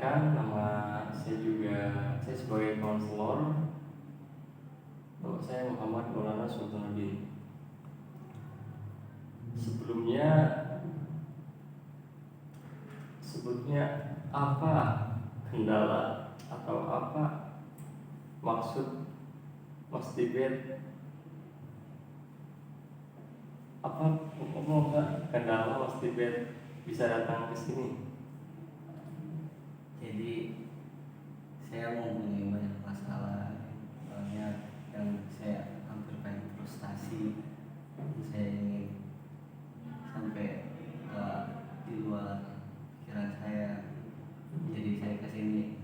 perkenalkan, nama saya juga, saya sebagai konselor. Nama saya Muhammad Maulana Sultanuddin. Sebelumnya apa kendala atau apa maksud Mas Tibet? Apa kendala Mas Tibet bisa datang ke sini? Jadi saya mempunyai banyak masalah, banyak yang saya hampir pengen frustasi. Saya ingin sampai di luar pikiran saya. Jadi saya kesini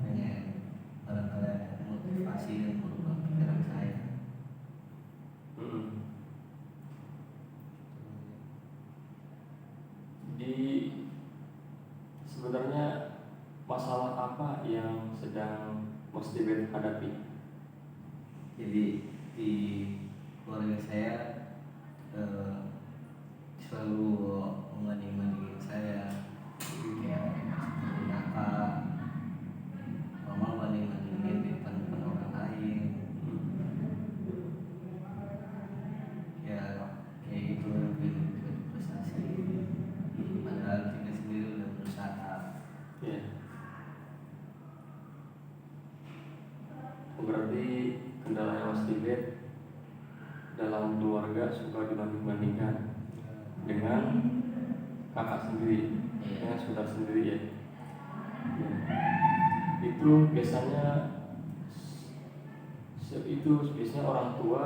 pengen barangkali motivasi dan merubah pikiran saya. Jadi sebenarnya masalah apa yang sedang Mas Tibet hadapi? Jadi di keluarga saya selalu membanding-bandingin saya, kayak seperti kakak, mama banding-bandingin di depan orang lain, ya kayak gitu yang bikin frustasi. Padahal kita sendiri udah berusaha. Berarti kendalanya Mas Tibet dalam keluarga suka dibanding-bandingkan dengan kakak sendiri, dengan saudara sendiri ya. Itu biasanya orang tua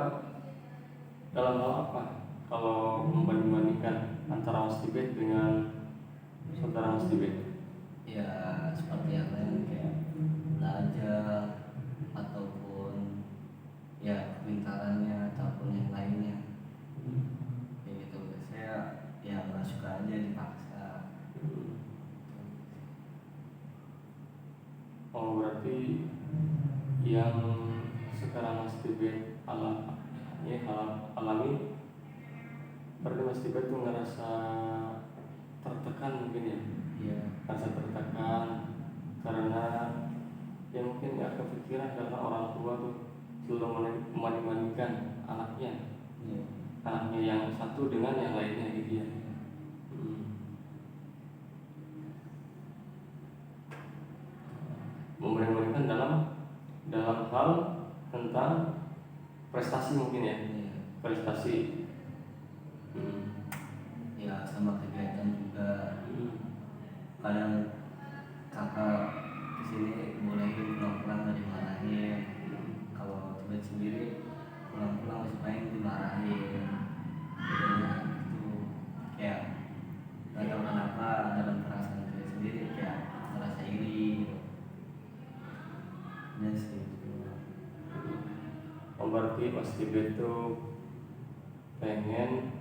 dalam hal apa kalau membanding-bandingkan antara Mas Tibet dengan saudara Mas Tibet? Ya seperti yang lain, kayak belajar ataupun ya kepintarannya ataupun yang lainnya. Kayak gitu. Saya ya nggak suka aja dipaksa. Oh, berarti yang sekarang Mas Tibet alami, berarti Mas Tibet tuh ngerasa tertekan mungkin ya? Iya. Rasa tertekan karena ya mungkin ya kepikiran karena orang tua tuh selalu membanding-bandingkan anaknya, anaknya yang satu dengan yang lainnya gitu ya. Membanding-bandingkan dalam hal tentang prestasi mungkin ya. Prestasi. Ya sama kegiatan juga. Kadang kakak kesini bolehin pulang-pulang nggak dimarahin. Kalau Tibet sendiri pulang-pulang masih pengen dimarahin. Jadinya itu kayak nggak tahu kenapa dalam perasaan Tibet sendiri kayak merasa iri gitu. Ya sih gitu. Oh, berarti Mas Tibet tuh pengen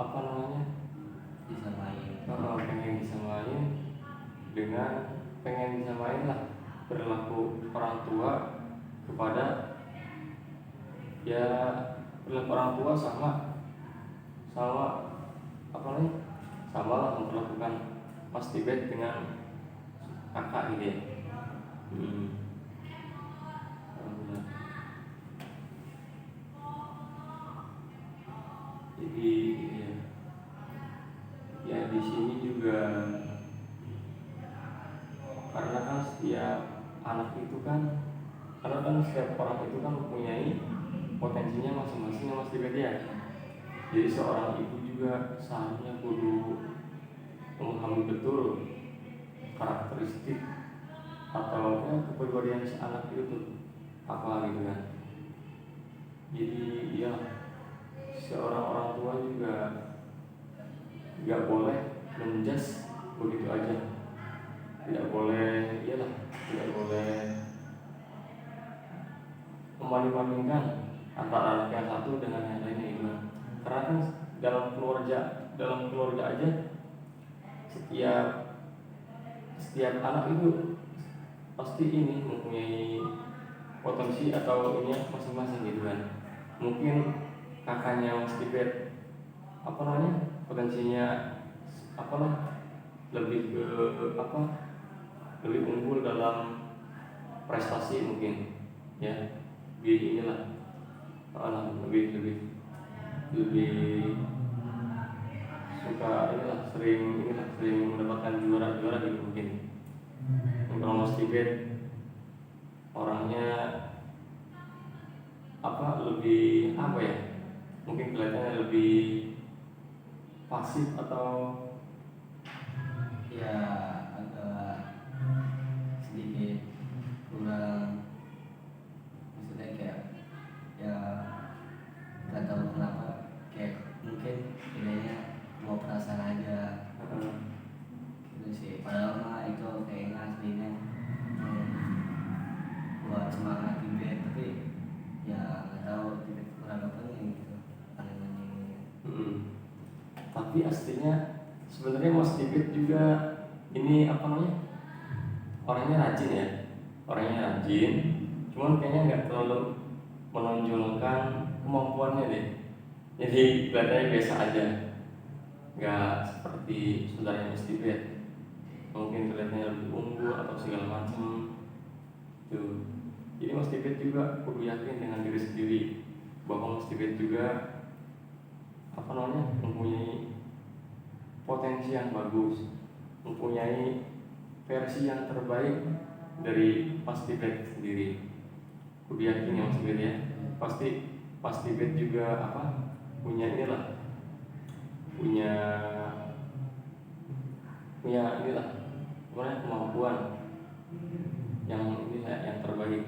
apa namanya? Pengen disamain dengan perilaku orang tua kepada ya perilaku orang tua sama apa nih? Sama lah memperlakukan Mas Tibet dengan kakak gitu ya. Jadi ya di sini juga karena kan setiap orang itu kan mempunyai potensinya masing-masing ya Mas Tibet ya. Jadi seorang ibu juga seharusnya kudu memahami betul karakteristik atau kepribadian si anak itu tuh apa gitu kan. Jadi ya seorang orang tua juga nggak boleh menjudge begitu aja, tidak boleh membanding-bandingkan antara anak yang satu dengan yang lainnya gitu. Karena kan dalam keluarga aja setiap anak itu pasti ini mempunyai potensi atau ini masing-masing gitu kan. Mungkin kakaknya Mas Tibet potensinya lebih ke lebih unggul dalam prestasi mungkin ya, lebih inilah, lebih lebih lebih suka sering mendapatkan juara gitu mungkin. Dan kalau Mas Tibet orangnya lebih ya, mungkin kelihatannya lebih pasif atau ya agak sedikit kurang, maksudnya kayak ya nggak tahu kenapa, kayak mungkin bedanya mau perasaan aja gitu sih. Padahal mah itu kayaknya aslinya buat semangat Tibet, tapi ya nggak tahu Tibet peradabannya gitu aneh-aneh. Tapi aslinya sebenarnya Mas Tibet juga ini orangnya rajin ya, cuman kayaknya nggak terlalu menonjolkan kemampuannya deh, jadi kelihatannya biasa aja, nggak seperti saudaranya Mas Tibet, mungkin kelihatannya lebih unggul atau segala macam tuh. Jadi Mas Tibet juga kudu yakin dengan diri sendiri bahwa Mas Tibet juga mempunyai potensi yang bagus, mempunyai versi yang terbaik dari Mas Tibet sendiri. Kudu yakin ya Mas Tibet ya. Pasti Mas Tibet juga punya kemampuan yang yang terbaik.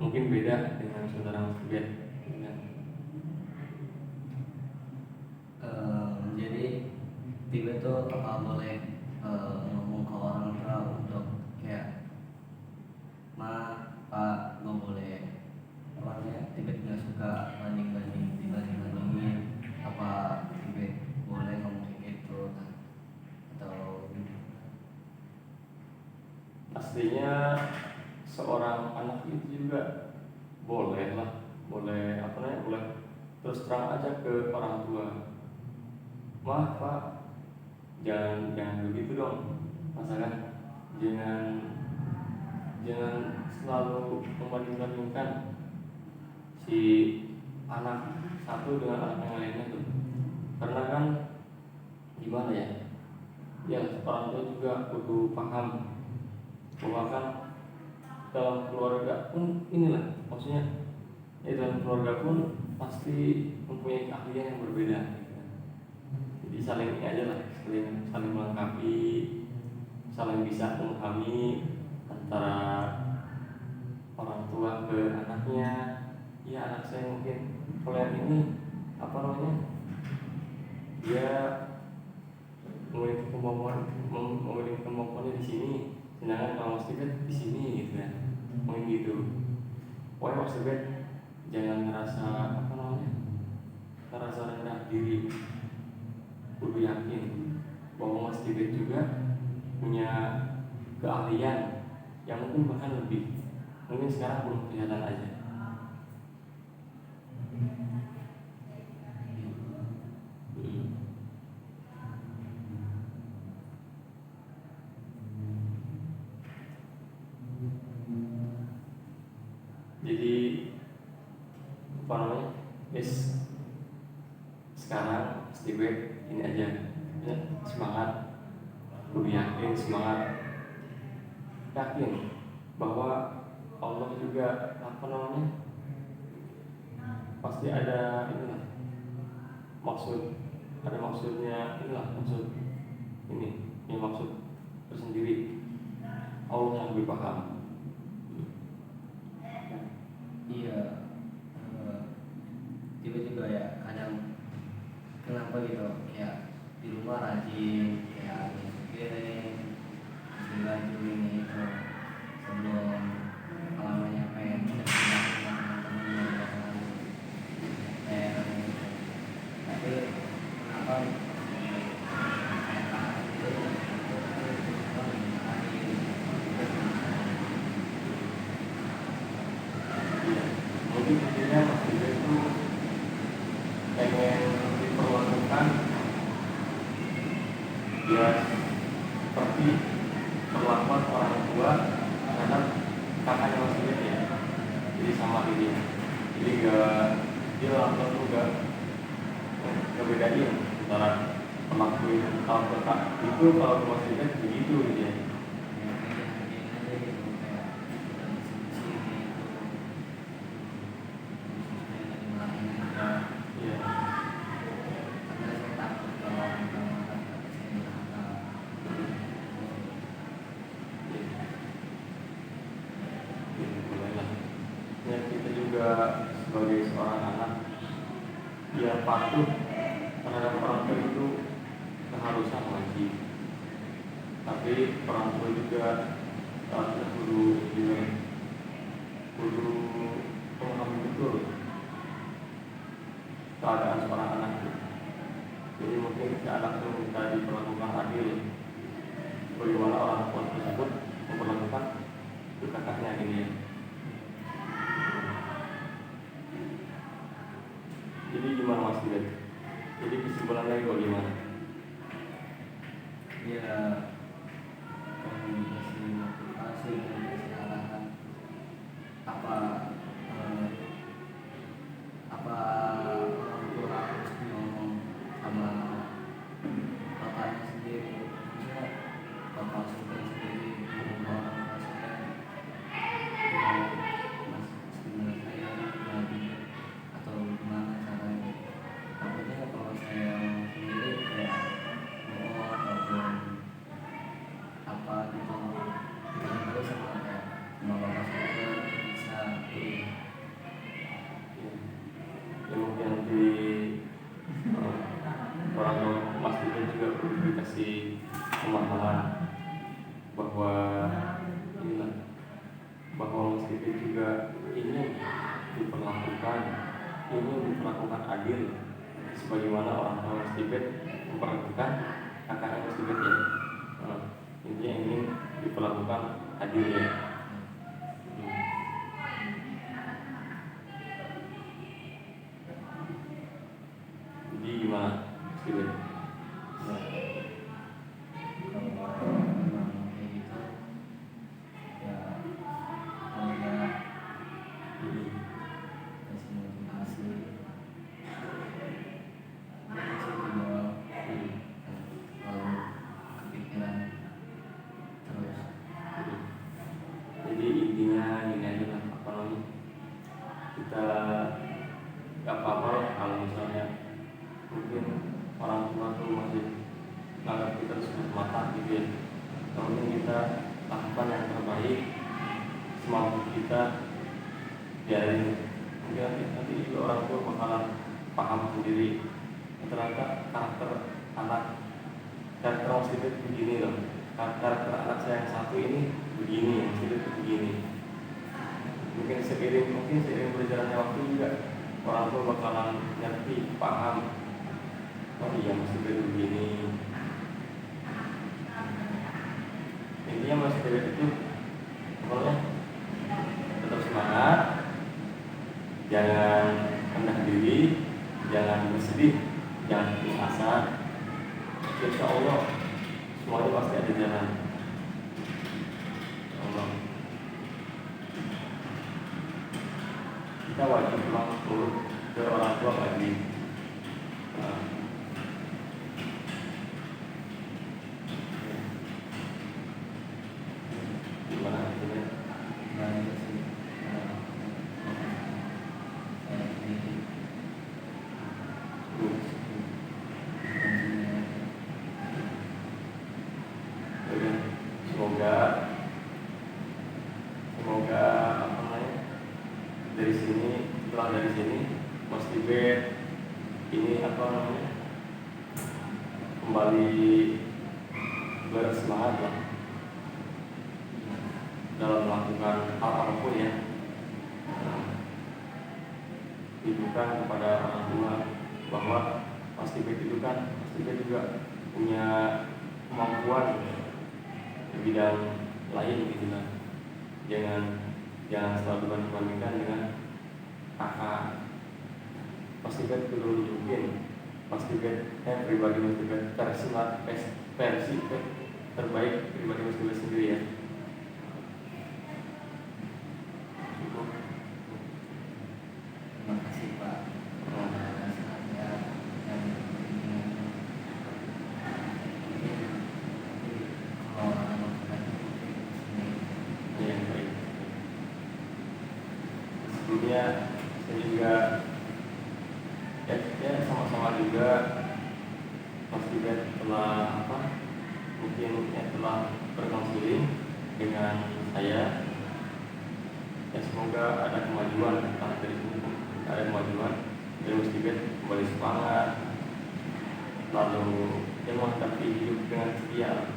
Mungkin beda dengan saudara Mas Tibet. Jadi Tibet tuh apa boleh ngomong ke orang tua untuk kayak Pak nggak boleh, orangnya Tibet nggak suka dibandingin, apa Tibet boleh ngomong kayak gitu atau aslinya seorang anak itu juga boleh terus terang aja ke orang tua, Pak, jangan begitu dong, masalah jangan selalu membanding-bandingkan si anak satu dengan anak yang lainnya tuh, karena kan gimana ya orang tua juga kudu paham bahwa kan dalam keluarga pun maksudnya dalam keluarga pun pasti mempunyai keahlian yang berbeda. Jadi saling ini aja lah, saling melengkapi, saling bisa memahami antara orang tua ke anaknya. Ya anak saya mungkin kalau yang ini dia memiliki kemampuannya di sini, sedangkan kalau Mas Tibet di sini gitu ya, mungkin gitu. Pokoknya Mas Tibet jangan ngerasa rendah diri, kudu yakin bahwa Mas Tibet juga punya keahlian yang mungkin bahkan mungkin sekarang belum kelihatan aja. Jadi sekarang Mas Tibet ini aja ya, semangat, kudu yakin bahwa Allah juga pasti ada maksudnya maksud tersendiri, Allah yang lebih paham. iya. Tiba juga ya kadang kenapa gitu, kayak di rumah rajin kayak piring baju ini itu sebelum alamanya pengen teman-teman kayak tapi kenapa Mungkin intinya Mas Tibet itu pengen diperlakukan ya seperti perlakuan orang tua terhadap kakaknya Mas Ibet ya. Jadi sama ini, jadi dia orang tua tuh gak bedain antara perlakuin kalau kakak itu kalau Mas Ibet begitu gitu ya. Ya, kita juga sebagai seorang anak yang patuh terhadap orang tua itu keharusan wajib. Tapi orang tua juga kita kudu memahami betul keadaan seorang anak itu. Jadi mungkin si anak itu minta diperlakukan adil, bagaimana orang tua tersebut memperlakukan ke kakaknya ini. Jadi gimana Mas Ibet? Jadi kesimpulan lagi bagaimana? Ya, komunikasi motivasi arahan apa orang tua harus ngomong sama bapaknya sendiri, maksudnya bapak sultan sendiri ngomong ke orang tua saya mas sebenarnya saya lagi atau gimana caranya. Takutnya kalau saya ngomong sendiri kayak bohong ataupun apa gitu, terus sama kayak sama bapak saya bisa Ya mungkin nanti orang tua Mas Ibet juga perlu dikasih pemahaman bahwa inilah, bahwa Mas Ibet juga ingin diperlakukan adil sebagaimana orang tua Mas Ibet memperlakukan kakaknya Mas Ibet ya. Intinya ingin diperlakukan adil ya. Jadi gimana Mas Ibet? kalau memang kayak gitu ya kalau nggak kasih motivasi kasih juga kalau kepikiran terus. Jadi intinya ini aja lah, apa namanya, kita gak apa-apa ya kalau misalnya mungkin orang tua tuh masih menganggap kita sudah matang gitu ya. Namun kita lakukan yang terbaik semampu kita, biarin mungkin nanti juga orang tua bakalan paham sendiri ternyata karakter Mas Ibet begini loh, karakter anak saya yang satu ini begini, Mas Ibet begini. Mungkin seiring berjalannya waktu juga orang tua bakalan ngerti, paham, oh iya Mas Ibet begini. Intinya Mas Ibet itu pokoknya tetap semangat, jangan rendah diri, jangan bersedih, jangan putus asa. Insya Allah semuanya pasti ada jalan. Allah. Kita wajib memang turut ke orang tua lagi. Gimana hasilnya? Banyak sih saya sendiri Oke. Semoga apa namanya, setelah dari sini Mas Ibet ini apa namanya, kembali bersemangat lah dalam melakukan hal apapun ya. Tunjukkan kepada orang tua bahwa Mas Ibet itu kan Mas Ibet juga punya kemampuan di bidang lain gitu kan. Jangan selalu bandingkan dengan kakak. Mas Ibet perlu nunjukin Mas Ibet pribadi Mas Ibet versi terbaik pribadi Mas Ibet sendiri ya. sebenarnya saya juga ya sama-sama juga Mas Tibet telah mungkin telah berkonseling dengan saya. Ya semoga ada kemajuan dari sini, ada kemajuan dari Mas Tibet, kembali semangat, lalu yang menghadapi hidup dengan setia.